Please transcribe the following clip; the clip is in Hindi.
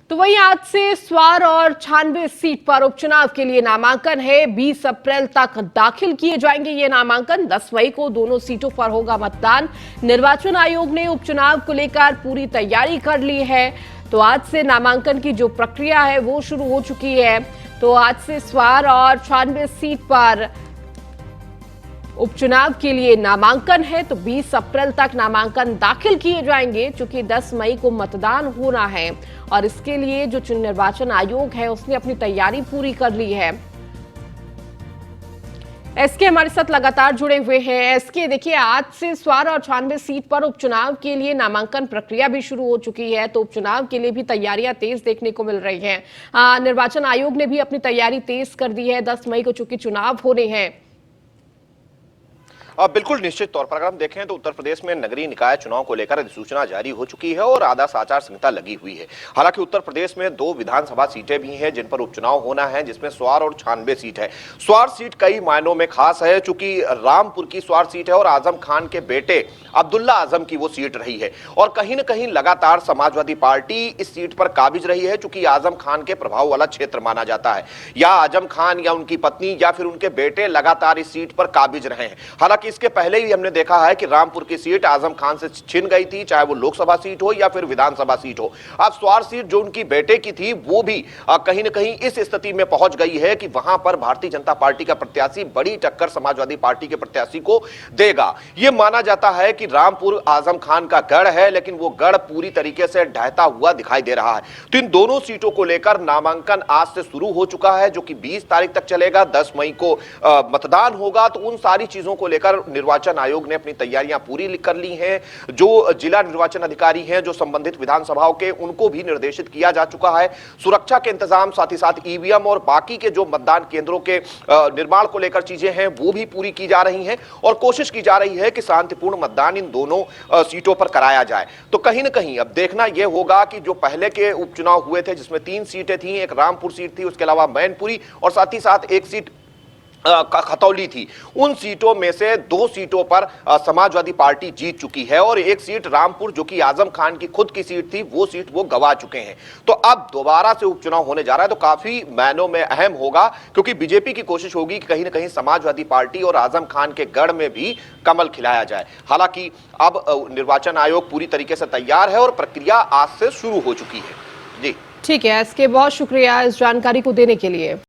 तो वहीं आज से स्वार और 96 सीट पर उपचुनाव के लिए नामांकन है। 20 अप्रैल तक दाखिल किए जाएंगे ये नामांकन। 10 मई को दोनों सीटों पर होगा मतदान। निर्वाचन आयोग ने उपचुनाव को लेकर पूरी तैयारी कर ली है। तो आज से नामांकन की जो प्रक्रिया है वो शुरू हो चुकी है। तो आज से स्वार और 96 सीट पर उपचुनाव के लिए नामांकन है। तो 20 अप्रैल तक नामांकन दाखिल किए जाएंगे, चूंकि 10 मई को मतदान होना है और इसके लिए जो निर्वाचन आयोग है उसने अपनी तैयारी पूरी कर ली है। एसके हमारे साथ लगातार जुड़े हुए हैं। एसके, देखिए, आज से स्वार और 96 सीट पर उपचुनाव के लिए नामांकन प्रक्रिया भी शुरू हो चुकी है। तो उपचुनाव के लिए भी तैयारियां तेज देखने को मिल रही हैं। निर्वाचन आयोग ने भी अपनी तैयारी तेज कर दी है। 10 मई को चूंकि चुनाव होने हैं। बिल्कुल, निश्चित तौर पर अगर हम देखें तो उत्तर प्रदेश में नगरीय निकाय चुनाव को लेकर अधिसूचना जारी हो चुकी है और आदर्श आचार संहिता लगी हुई है। हालांकि उत्तर प्रदेश में 2 विधानसभा सीटें भी हैं जिन पर उपचुनाव होना है, जिसमें स्वार और 96 सीट है। स्वार सीट कई मायनों में खास है, चूंकि रामपुर की स्वार सीट है और आजम खान के बेटे अब्दुल्ला आजम की वो सीट रही है और कहीं न कहीं लगातार समाजवादी पार्टी इस सीट पर काबिज रही है, चूंकि आजम खान के प्रभाव वाला क्षेत्र माना जाता है। या आजम खान या उनकी पत्नी या फिर उनके बेटे लगातार इस सीट पर काबिज रहे हैं। हालांकि इसके पहले ही हमने देखा है कि रामपुर की सीट आजम खान से छिन गई थी, चाहे वो लोकसभा सीट हो या फिर विधानसभा सीट हो। अब स्वार सीट जो उनकी बेटे की थी वो भी कहीं न कहीं इस स्थिति में पहुंच गई है कि वहां पर भारतीय जनता पार्टी का प्रत्याशी बड़ी टक्कर समाजवादी पार्टी के प्रत्याशी को देगा। यह माना जाता है कि रामपुर आजम खान का गढ़ है, लेकिन वो गढ़ पूरी तरीके से ढहता हुआ दिखाई दे रहा है। तो इन दोनों सीटों को लेकर नामांकन आज से शुरू हो चुका है, जो कि 20 तारीख तक चलेगा। 10 मई को मतदान होगा। तो उन सारी चीजों को लेकर निर्वाचन आयोग ने अपनी तैयारियां पूरी कर ली हैं। जो जिला निर्वाचन अधिकारी हैं, जो संबंधित विधानसभाओं के, उनको भी निर्देशित किया जा चुका है। सुरक्षा के इंतजाम, साथ ही साथ ईवीएम और बाकी के जो मतदान केंद्रों के निर्माण को लेकर चीजें हैं वो भी पूरी की जा रही हैं और कोशिश की जा रही है कि शांतिपूर्ण मतदान इन दोनों सीटों पर कराया जाए। तो कहीं ना कहीं अब देखना यह होगा कि जो पहले के उपचुनाव हुए थे जिसमें 3 सीटें थी, एक रामपुर सीट थी, उसके अलावा मैनपुरी और साथ ही साथ एक सीट खतौली थी, उन सीटों में से 2 सीटों पर समाजवादी पार्टी जीत चुकी है और एक सीट रामपुर जो कि आजम खान की खुद की सीट थी वो सीट वो गंवा चुके हैं। तो अब दोबारा से उपचुनाव होने जा रहा है, तो काफी मायनों में अहम होगा, क्योंकि बीजेपी की कोशिश होगी कि कहीं ना कहीं समाजवादी पार्टी और आजम खान के गढ़ में भी कमल खिलाया जाए। हालांकि अब निर्वाचन आयोग पूरी तरीके से तैयार है और प्रक्रिया आज से शुरू हो चुकी है। जी ठीक है, इसके बहुत शुक्रिया इस जानकारी को देने के लिए।